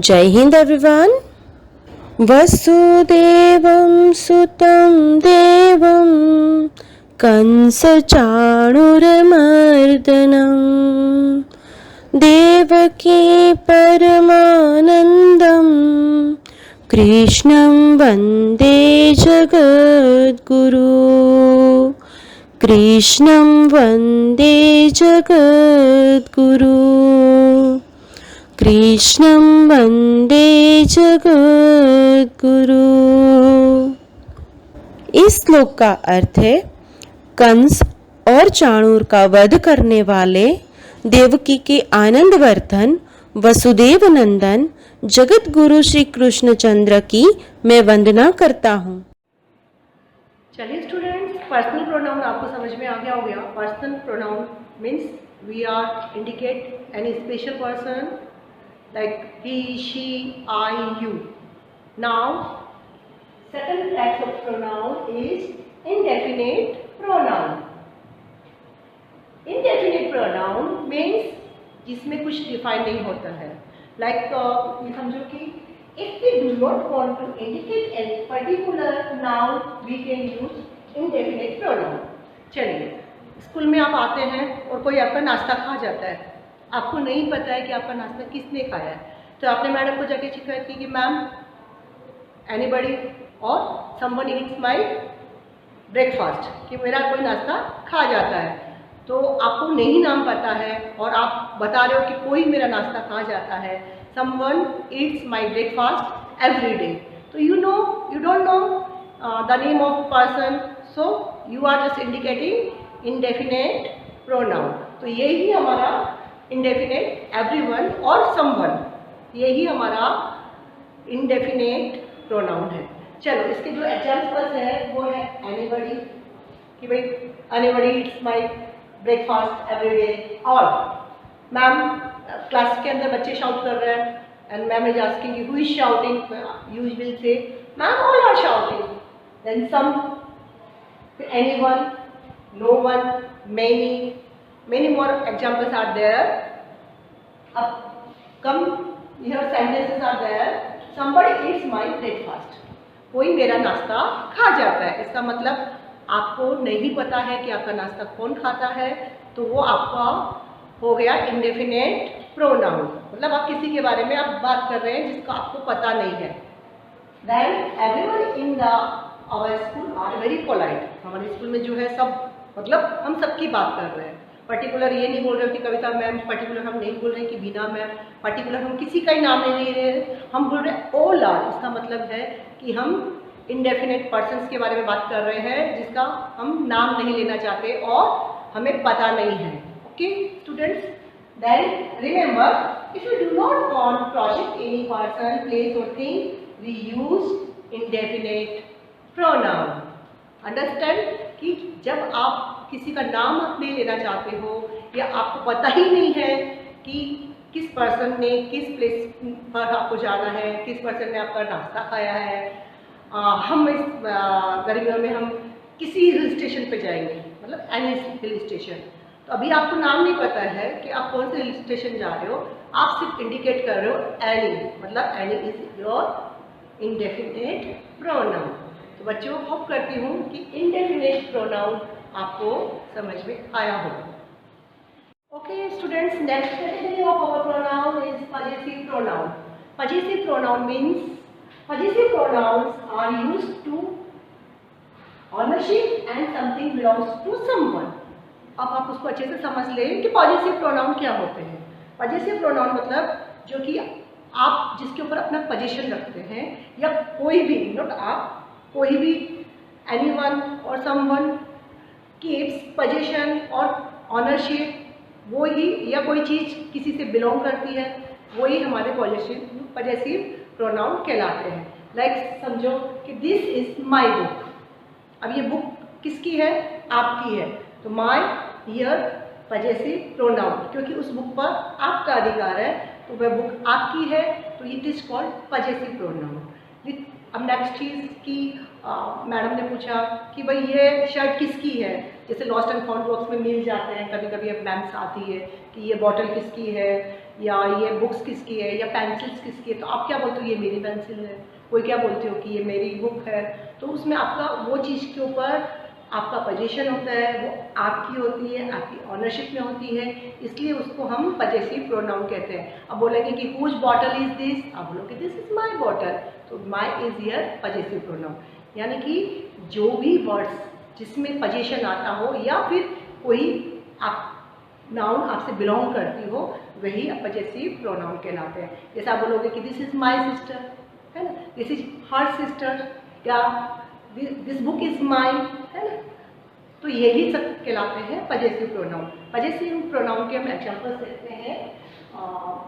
जय हिंद एवरीवन। वसुदेवं सुतं देवं कंसचाणूरमर्दनं देवकी परमानन्दं कृष्णं वन्दे जगद्गुरु। कृष्णं वन्दे जगद्गुरु। कृष्णं वन्दे जगद्गुरु। इस श्लोक का अर्थ है कंस और चाणूर का वध करने वाले देवकी के आनंदवर्धन वसुदेव नंदन जगत गुरु श्री कृष्णचंद्र की मैं वंदना करता हूँ। चलिए स्टूडेंट्स, पर्सनल प्रोनाउन आपको समझ में आ गया होगा। Personal pronoun means we are indicate any special person like he, she, I, you. Now, second type of pronoun is indefinite pronoun. Indefinite pronoun means जिसमें कुछ डिफाइन नहीं होता है। Like ये समझो कि if we do not want to indicate any particular noun, we can use indefinite pronoun. चलिए, school में आप आते हैं और कोई आपका नाश्ता खा जाता है, आपको नहीं पता है कि आपका नाश्ता किसने खाया है, तो आपने मैडम को जाके शिकायत की कि मैम एनीबडी और समवन ईट्स माय ब्रेकफास्ट, कि मेरा कोई नाश्ता खा जाता है। तो आपको नहीं नाम पता है और आप बता रहे हो कि कोई मेरा नाश्ता खा जाता है, someone eats my breakfast every day. तो you don't know the name of person, so you are just indicating indefinite pronoun. तो यही हमारा इंडेफिनेट एवरीवन और समवन, यही हमारा इंडेफिनेट प्रोनाउन है। चलो, इसके जो एग्जाम्पल्स है वो है एनीबडी, कि भाई anybody it's my breakfast every day. और मैम क्लास के अंदर बच्चे शाउट कर रहे हैं and ma'am is asking who is shouting, you will say ma'am all are shouting. Then some, anyone, no one, many more examples are there. Up come here sentences are there. Somebody eats my breakfast. कोई मेरा नाश्ता खा जाता है। इसका मतलब आपको नहीं पता है कि आपका नाश्ता कौन खाता है, तो वो आपका हो गया इंडेफिनेट प्रोनाउन। मतलब आप किसी के बारे में आप बात कर रहे हैं जिसका आपको पता नहीं है। Then everyone in our school are very polite. हमारे स्कूल में जो है सब, मतलब हम सबकी बात कर रहे हैं। पर्टिकुलर ये नहीं बोल रहे हो कि कविता मैम, पर्टिकुलर हम नहीं बोल रहे हैं कि बीना मैम, पर्टिकुलर हम किसी का ही नाम नहीं ले रहे हैं, हम बोल रहे हैं ऑल आर। इसका मतलब है कि हम इंडेफिनेट पर्सन्स के बारे में बात कर रहे हैं जिसका हम नाम नहीं लेना चाहते और हमें पता नहीं है। Okay students, then remember if you do not want project any person, place और thing, we use indefinite pronoun. Understand कि जब आप किसी का नाम आप नहीं लेना चाहते हो या आपको पता ही नहीं है कि किस पर्सन ने किस प्लेस पर आपको जाना है, किस पर्सन ने आपका नाश्ता खाया है। हम इस गर्मियों में हम किसी हिल स्टेशन पे जाएंगे, मतलब एनी हिल स्टेशन, तो अभी आपको नाम नहीं पता है कि आप कौन से हिल स्टेशन जा रहे हो, आप सिर्फ इंडिकेट कर रहे हो एनी, मतलब any is your indefinite pronoun. तो बच्चों, होप करती हूँ कि इंडेफिनेट प्रोनाउन आपको समझ में आया होगा। Okay students, next category of our pronoun is possessive pronoun. Possessive pronoun means possessive pronouns are used to ownership and something belongs to someone. अब आप उसको अच्छे से समझ लें कि पजेसिव प्रोनाउन क्या होते हैं। पजेसिव प्रोनाउन मतलब जो कि आप जिसके ऊपर अपना पोजीशन रखते हैं, या कोई भी, नॉट आप, कोई भी, एनीवन और समवन कीप्स पोजीशन और ऑनरशिप, वो ही, या कोई चीज़ किसी से बिलोंग करती है, वही हमारे पजेसिव प्रोनाउन कहलाते हैं। लाइक समझो कि दिस इज माय बुक। अब ये बुक किसकी है? आपकी है, तो माय हियर पजेसिव प्रोनाउन, क्योंकि उस बुक पर आपका अधिकार है, तो वह बुक आपकी है, तो it is called possessive pronoun. अब नेक्स्ट चीज़ की मैडम ने पूछा कि भाई ये शर्ट किसकी है, जैसे लॉस्ट एंड फाउंड बॉक्स में मिल जाते हैं कभी कभी, अब मैम्स आती है कि ये बॉटल किसकी है, या ये बुक्स किसकी है या पेंसिल्स किसकी है, तो आप क्या बोलते हो ये मेरी पेंसिल है, कोई क्या बोलते हो कि ये मेरी बुक है। तो उसमें आपका वो चीज़ के ऊपर आपका पोजीशन होता है, वो आपकी होती है, आपकी ऑनरशिप में होती है, इसलिए उसको हम पजेसिव प्रोनाउन कहते हैं। अब बोलेंगे कि हुज बॉटल इज दिस, आप बोलोगे दिस इज माई बॉटल, तो माई इज हियर पजेसिव प्रोनाउन। यानी कि जो भी वर्ड्स जिसमें पोजीशन आता हो या फिर कोई आप नाउन आपसे बिलोंग करती हो, वही पजेसिव प्रोनाउन कहलाते हैं। जैसे आप बोलोगे कि दिस इज माई सिस्टर, है ना, दिस इज हर सिस्टर, या दिस बुक इज माइन, है ना, तो यही सब कहलाते हैं पजेसिव प्रोनाउन। पजेसिव प्रोनाउन के हम एग्जांपल्स देखते हैं,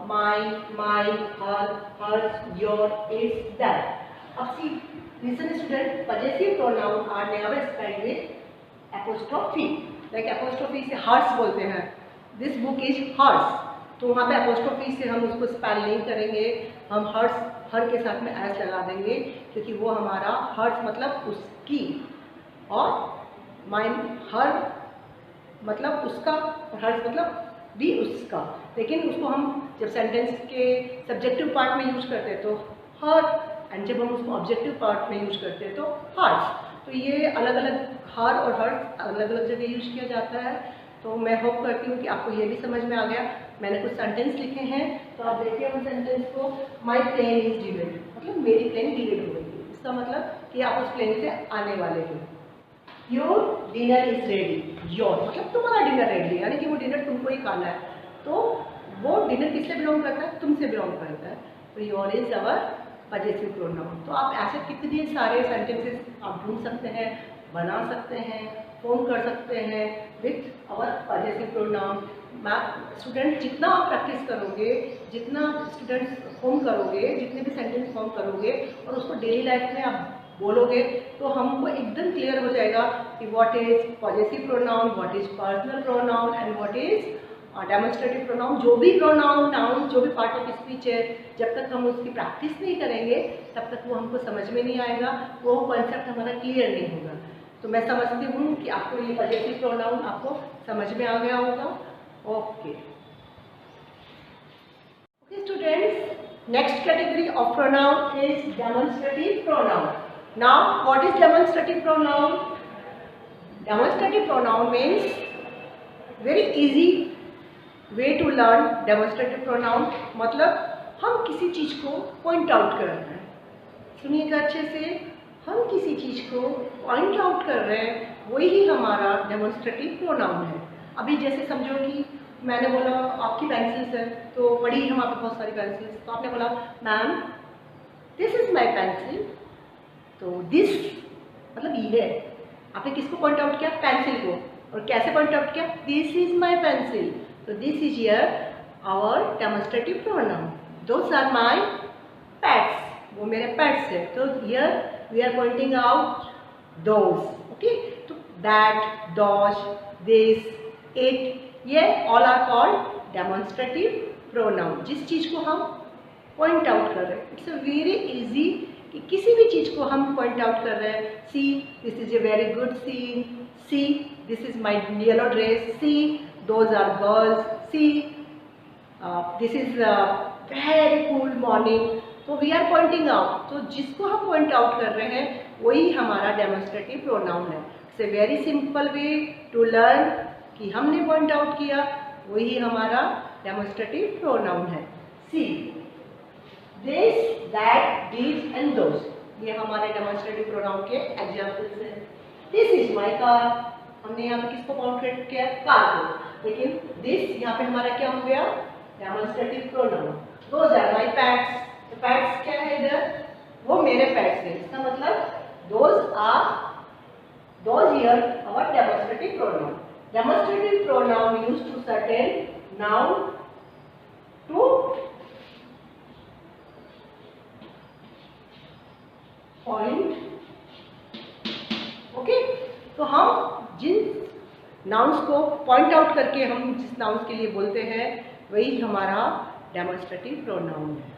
my, my, her, your, is, that. अब see listen student, possessive pronoun are never spelled with apostrophe, like apostrophe से हर्स बोलते हैं, दिस बुक इज हर्स, तो वहाँ पे एपोस्ट्रोफी से हम उसको स्पेल नहीं करेंगे, हम हर्स, हर के साथ में एस लगा देंगे, क्योंकि वो हमारा हर्स मतलब उसकी, और माइन हर मतलब उसका, और हर्स मतलब भी उसका। लेकिन उसको हम जब सेंटेंस के सब्जेक्टिव पार्ट में यूज करते हैं तो हर, एंड जब हम उसको ऑब्जेक्टिव पार्ट में यूज करते हैं तो हर्स। तो ये अलग अलग हर और हर्स अलग अलग जगह यूज किया जाता है। तो मैं होप करती हूँ कि आपको ये भी समझ में आ गया। मैंने कुछ सेंटेंस लिखे हैं, तो आप देखिए उन सेंटेंस को। माई प्लेन इज डिलेड, मतलब मेरी प्लेन डिलेड हो गई है, इसका मतलब कि आप उस प्लेन से आने वाले हो। Your dinner is ready, your मतलब तुम्हारा डिनर रेडी है, यानी कि वो डिनर तुमको ही खाना है, तो वो डिनर किससे बिलोंग करता है, तुमसे बिलोंग करता है, तो your is our possessive pronoun. तो आप ऐसे कितने सारे सेंटेंसेस आप ढूंढ सकते हैं, बना सकते हैं, फॉर्म कर सकते हैं with our possessive pronoun. Student जितना आप प्रैक्टिस करोगे, जितना स्टूडेंट्स फॉर्म करोगे, जितने भी सेंटेंस फॉर्म करोगे और उसको डेली लाइफ में आप बोलोगे, तो हमको एकदम क्लियर हो जाएगा कि what is possessive pronoun, what is personal pronoun and what is demonstrative pronoun. जो भी प्रोनाउन, नाउन, जो भी पार्ट ऑफ स्पीच है, जब तक हम उसकी प्रैक्टिस नहीं करेंगे तब तक वो हमको समझ में नहीं आएगा, वो कॉन्सेप्ट हमारा क्लियर नहीं होगा। तो मैं समझती हूँ कि आपको ये पजेसिव प्रोनाउन आपको समझ में आ गया होगा। Okay students, next category of pronoun is demonstrative pronoun. Now, what is demonstrative pronoun? Demonstrative pronoun means very easy way to learn demonstrative pronoun। मतलब हम किसी चीज़ को point out कर रहे हैं, सुनिएगा अच्छे से, हम किसी चीज़ को point out कर रहे हैं, वही हमारा demonstrative pronoun है। अभी जैसे समझो कि मैंने बोला आपकी पेंसिल्स है, तो पढ़ी हम आपके बहुत सारी पेंसिल्स, तो आपने बोला ma'am this is my pencil, तो दिस मतलब ये है, आपने किसको पॉइंट आउट किया, पेंसिल को, और कैसे पॉइंट आउट किया, दिस इज माय पेंसिल, तो this is here our demonstrative pronoun. Those are my pets, वो मेरे पेट्स है, तो here we are pointing out those, okay. तो दैट, दोज, दिस, इट, ये all are called demonstrative pronoun. जिस चीज़ को हम पॉइंट आउट कर रहे हैं, इट्स अ वेरी इजी कि किसी भी चीज़ को हम पॉइंट आउट कर रहे हैं। See this is a very good scene, see this is my yellow dress, see those are girls, see this is very cool morning, तो वी आर पॉइंटिंग आउट। तो जिसको हम पॉइंट आउट कर रहे हैं वही हमारा डेमोन्स्ट्रेटिव प्रोनाउन है। It's a very simple way to learn कि हमने पॉइंट आउट किया, वही हमारा डेमोन्स्ट्रेटिव प्रोनाउन है। See this, that, these and those, ये हमारे डेमोन्स्ट्रेटिव प्रोनाउन के एग्जाम्पल्स हैं। दिस इज माई कार, हमने यहाँ पे किसको पॉइंट किया, कार को, लेकिन दिस यहाँ पे हमारा क्या हो गया, demonstrative pronoun. Those are my pets, तो पैट्स क्या है इधर, वो मेरे पैट्स हैं, इसका मतलब those are, those here our demonstrative pronoun. Demonstrative pronoun used to certain noun to point, okay. तो हम जिन नाउन्स को पॉइंट आउट करके हम जिस नाउन्स के लिए बोलते हैं, वही हमारा डेमोन्स्ट्रेटिव प्रोनाउन है।